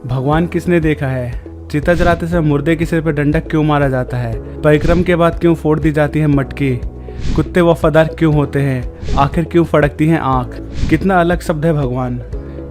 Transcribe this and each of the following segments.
भगवान किसने देखा है? चिता जलाते समय मुर्दे के सिर पर डंडा क्यों मारा जाता है? परिक्रम के बाद क्यों फोड़ दी जाती है मटकी? कुत्ते वफादार क्यों होते हैं? आखिर क्यों फड़कती हैं आँख? कितना अलग शब्द है भगवान।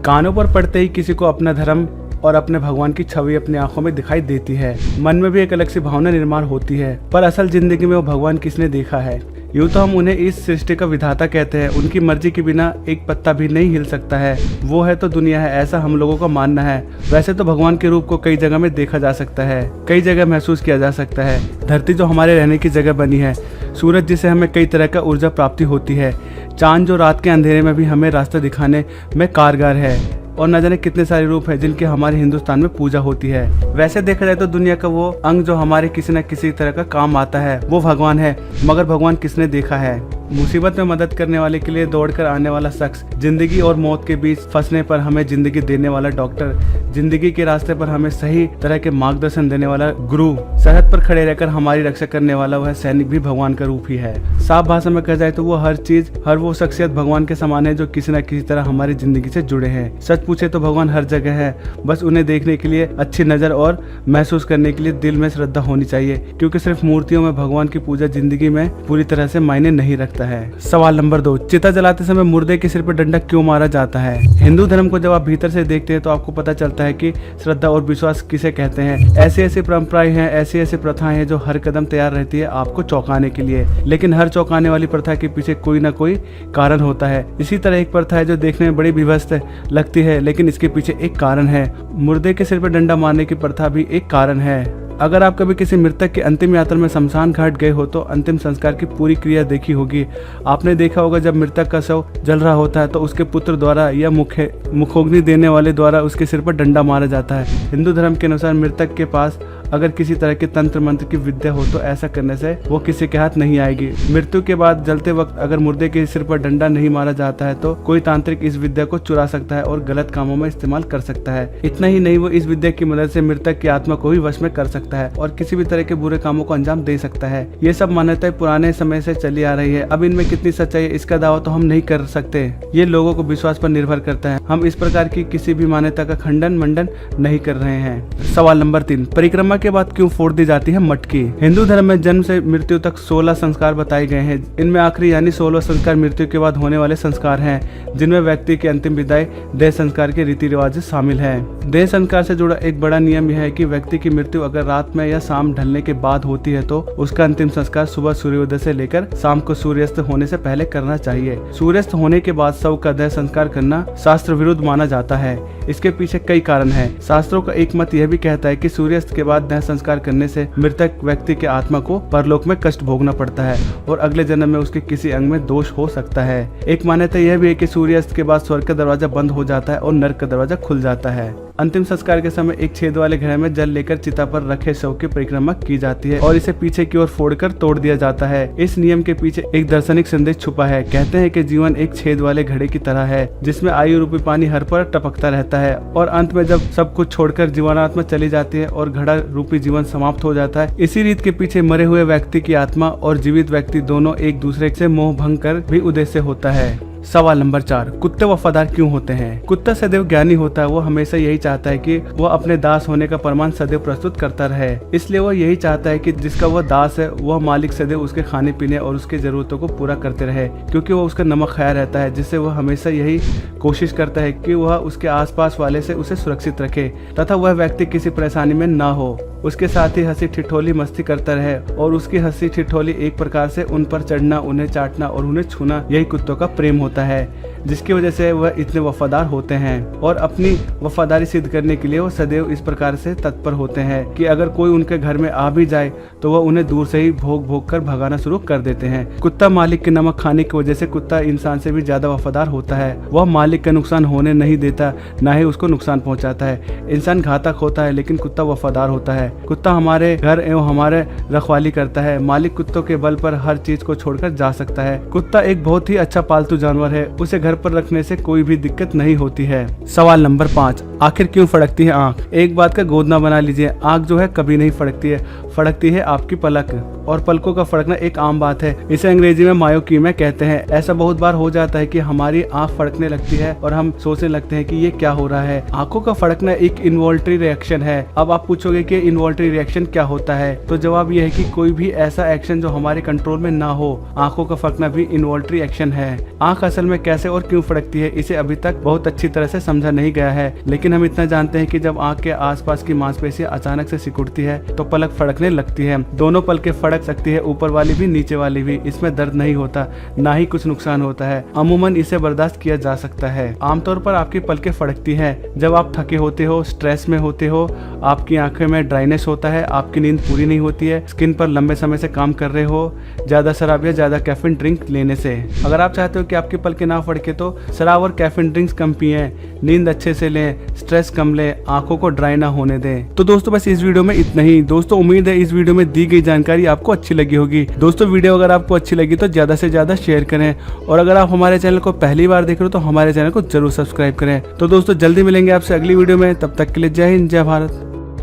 कानों पर पड़ते ही किसी को अपना धर्म और अपने भगवान की छवि अपनी आंखों में दिखाई देती है। मन में भी एक अलग सी भावना निर्माण होती है, पर असल जिंदगी में वो भगवान किसने देखा है? यूँ तो हम उन्हें इस सृष्टि का विधाता कहते हैं। उनकी मर्जी के बिना एक पत्ता भी नहीं हिल सकता है। वो है तो दुनिया है, ऐसा हम लोगों का मानना है। वैसे तो भगवान के रूप को कई जगह में देखा जा सकता है, कई जगह महसूस किया जा सकता है। धरती जो हमारे रहने की जगह बनी है, सूरज जिसे हमें कई तरह का ऊर्जा प्राप्ति होती है, चांद जो रात के अंधेरे में भी हमें रास्ता दिखाने में कारगर है, और न जाने कितने सारे रूप हैं जिनकी हमारे हिंदुस्तान में पूजा होती है। वैसे देखा जाए तो दुनिया का वो अंग जो हमारे किसी न किसी तरह का काम आता है वो भगवान है। मगर भगवान किसने देखा है? मुसीबत में मदद करने वाले के लिए दौड़कर आने वाला शख्स, जिंदगी और मौत के बीच फंसने पर हमें जिंदगी देने वाला डॉक्टर, जिंदगी के रास्ते पर हमें सही तरह के मार्गदर्शन देने वाला गुरु, सरहद पर खड़े रहकर हमारी रक्षा करने वाला वह सैनिक भी भगवान का रूप ही है। साफ भाषा में कहा जाए तो वो हर चीज, हर वो शख्सियत भगवान के समान है जो किसी न किसी तरह हमारी जिंदगी से जुड़े हैं। सच पूछे तो भगवान हर जगह है, बस उन्हें देखने के लिए अच्छी नजर और महसूस करने के लिए दिल में श्रद्धा होनी चाहिए, क्योंकि सिर्फ मूर्तियों में भगवान की पूजा जिंदगी में पूरी तरह से मायने नहीं रखता है। सवाल नंबर 2, चिता जलाते समय मुर्दे के सिर पर डंडा क्यों मारा जाता है? हिंदू धर्म को जब आप भीतर से देखते हैं तो आपको पता चलता है कि श्रद्धा और विश्वास किसे कहते हैं। ऐसी ऐसी परंपराएं हैं, ऐसी ऐसी प्रथाएं हैं जो हर कदम तैयार रहती है आपको चौंकाने के लिए, लेकिन हर चौंकाने वाली प्रथा के पीछे कोई ना कोई कारण होता है। इसी तरह एक प्रथा है जो देखने में बड़ी विभत्स लगती है, लेकिन इसके पीछे एक कारण है। मुर्दे के सिर पर डंडा मारने की प्रथा भी एक कारण है। अगर आप कभी किसी मृतक की अंतिम यात्रा में शमशान घाट गए हो तो अंतिम संस्कार की पूरी क्रिया देखी होगी। आपने देखा होगा जब मृतक का शव जल रहा होता है तो उसके पुत्र द्वारा या मुखोग्नि देने वाले द्वारा उसके सिर पर डंडा मारा जाता है। हिंदू धर्म के अनुसार मृतक के पास अगर किसी तरह के तंत्र मंत्र की विद्या हो तो ऐसा करने से वो किसी के हाथ नहीं आएगी। मृत्यु के बाद जलते वक्त अगर मुर्दे के सिर पर डंडा नहीं मारा जाता है तो कोई तांत्रिक इस विद्या को चुरा सकता है और गलत कामों में इस्तेमाल कर सकता है। इतना ही नहीं, वो इस विद्या की मदद से मृतक की आत्मा को भी वश में कर सकता है और किसी भी तरह के बुरे कामों को अंजाम दे सकता है। ये सब मान्यताएं पुराने समय से चली आ रही है। अब इनमें कितनी सच्चाई है इसका दावा तो हम नहीं कर सकते, ये लोगों को विश्वास पर निर्भर करता है। हम इस प्रकार की किसी भी मान्यता का खंडन मंडन नहीं कर रहे हैं। सवाल नंबर 3, परिक्रमा के बाद क्यों फोड़ दी जाती है मटकी? हिंदू धर्म में जन्म से मृत्यु तक 16 संस्कार बताए गए हैं। इनमें आखिरी यानी 16 संस्कार मृत्यु के बाद होने वाले संस्कार हैं, जिनमें व्यक्ति की अंतिम विदाई देह संस्कार के रीति रिवाज शामिल है। देह संस्कार से जुड़ा एक बड़ा नियम यह है कि व्यक्ति की मृत्यु अगर रात में या शाम ढलने के बाद होती है तो उसका अंतिम संस्कार सुबह सूर्योदय से लेकर शाम को सूर्यास्त होने से पहले करना चाहिए। सूर्यास्त होने के बाद शव का देह संस्कार करना शास्त्र विरुद्ध माना जाता है। इसके पीछे कई कारण हैं। शास्त्रों का एक मत यह भी कहता है कि सूर्यास्त के बाद देह संस्कार करने से मृतक व्यक्ति के आत्मा को परलोक में कष्ट भोगना पड़ता है और अगले जन्म में उसके किसी अंग में दोष हो सकता है। एक मान्यता यह भी है कि सूर्यास्त के बाद स्वर्ग का दरवाजा बंद हो जाता है और नरक का दरवाजा खुल जाता है। अंतिम संस्कार के समय एक छेद वाले घड़े में जल लेकर चिता पर रखे शव की परिक्रमा की जाती है और इसे पीछे की ओर फोड़कर तोड़ दिया जाता है। इस नियम के पीछे एक दार्शनिक संदेश छुपा है। कहते हैं कि जीवन एक छेद वाले घड़े की तरह है जिसमें आयु रूपी पानी हर पर टपकता रहता है और अंत में जब सब कुछ छोड़कर जीवनात्मा चली जाती है और घड़ा रूपी जीवन समाप्त हो जाता है। इसी रीत के पीछे मरे हुए व्यक्ति की आत्मा और जीवित व्यक्ति दोनों एक दूसरे से मोह भंग कर भी उद्देश्य होता है। सवाल नंबर 4, कुत्ते वफादार क्यों होते हैं? कुत्ता सदैव ज्ञानी होता है। वो हमेशा यही चाहता है कि वह अपने दास होने का प्रमाण सदैव प्रस्तुत करता रहे। इसलिए वह यही चाहता है कि जिसका वह दास है वह मालिक सदैव उसके खाने पीने और उसकी जरूरतों को पूरा करते रहे, क्योंकि वह उसका नमक खाया रहता है, जिससे वह हमेशा यही कोशिश करता है कि वह उसके आसपास वाले से उसे सुरक्षित रखे तथा वह व्यक्ति किसी परेशानी में ना हो। उसके साथ ही हंसी ठिठोली मस्ती करता रहे और उसकी हंसी ठिठोली एक प्रकार से उन पर चढ़ना, उन्हें चाटना और उन्हें छूना यही कुत्तों का प्रेम होता है, जिसकी वजह से वह इतने वफादार होते हैं। और अपनी वफादारी सिद्ध करने के लिए वो सदैव इस प्रकार से तत्पर होते हैं कि अगर कोई उनके घर में आ भी जाए तो वह उन्हें दूर से ही भोग भोग कर भगाना शुरू कर देते हैं। कुत्ता मालिक के नमक खाने की वजह से कुत्ता इंसान से भी ज्यादा वफादार होता है। वह मालिक का नुकसान होने नहीं देता, ना ही उसको नुकसान पहुंचाता है। इंसान घातक होता है लेकिन कुत्ता वफादार होता है। कुत्ता हमारे घर एवं हमारे रखवाली करता है। मालिक कुत्तों के बल पर हर चीज को छोड़कर जा सकता है। कुत्ता एक बहुत ही अच्छा पालतू जानवर है। उसे घर पर रखने से कोई भी दिक्कत नहीं होती है। सवाल नंबर 5, आखिर क्यों फड़कती है आँख? एक बात का गोद ना बना लीजिए, आँख जो है कभी नहीं फड़कती है, फड़कती है आपकी पलक। और पलकों का फड़कना एक आम बात है। इसे अंग्रेजी में मायोक्यूमिया कहते हैं। ऐसा बहुत बार हो जाता है कि हमारी आंख फड़कने लगती है और हम सोचने लगते हैं कि ये क्या हो रहा है। आंखों का फड़कना एक इन्वॉल्टरी रिएक्शन है। अब आप पूछोगे कि इन्वॉल्टरी रिएक्शन क्या होता है, तो जवाब यह है कि कोई भी ऐसा एक्शन जो हमारे कंट्रोल में ना हो। आंखों का फड़कना भी इन्वॉल्टरी एक्शन है। आंख असल में कैसे और क्यों फड़कती है, इसे अभी तक बहुत अच्छी तरह से समझा नहीं गया है, लेकिन हम इतना जानते हैं कि जब आंख के आसपास की मांसपेशियां अचानक से सिकुड़ती है तो पलक फड़कने लगती है। दोनों पलकें फड़क सकती है, ऊपर वाली भी नीचे वाली भी। इसमें दर्द नहीं होता, ना ही कुछ नुकसान होता है। अमूमन इसे बर्दाश्त किया जा सकता है। आमतौर पर आपकी पलकें फड़कती हैं जब आप थके होते हो, स्ट्रेस में होते हो, आपकी आंखें में ड्राइनेस होता है, आपकी नींद पूरी नहीं होती है, स्किन पर लंबे समय से काम कर रहे हो, ज्यादा शराब या ज्यादा कैफीन ड्रिंक लेने से। अगर आप चाहते हो कि आपकी पलकें ना फड़के तो शराब और कैफीन ड्रिंक्स कम पिएं, नींद अच्छे से लें, स्ट्रेस कम लें, आंखों को ड्राई ना होने दें। तो दोस्तों बस इस वीडियो में इतना ही। दोस्तों उम्मीद है इस वीडियो में दी गई जानकारी आपको अच्छी लगी होगी। दोस्तों वीडियो अगर आपको अच्छी लगी तो ज्यादा से ज्यादा शेयर करें, और अगर आप हमारे चैनल को पहली बार देख रहे हो तो हमारे चैनल को जरूर सब्सक्राइब करें। तो दोस्तों जल्दी मिलेंगे आपसे अगली वीडियो में, तब तक के लिए जय हिंद, जय भारत।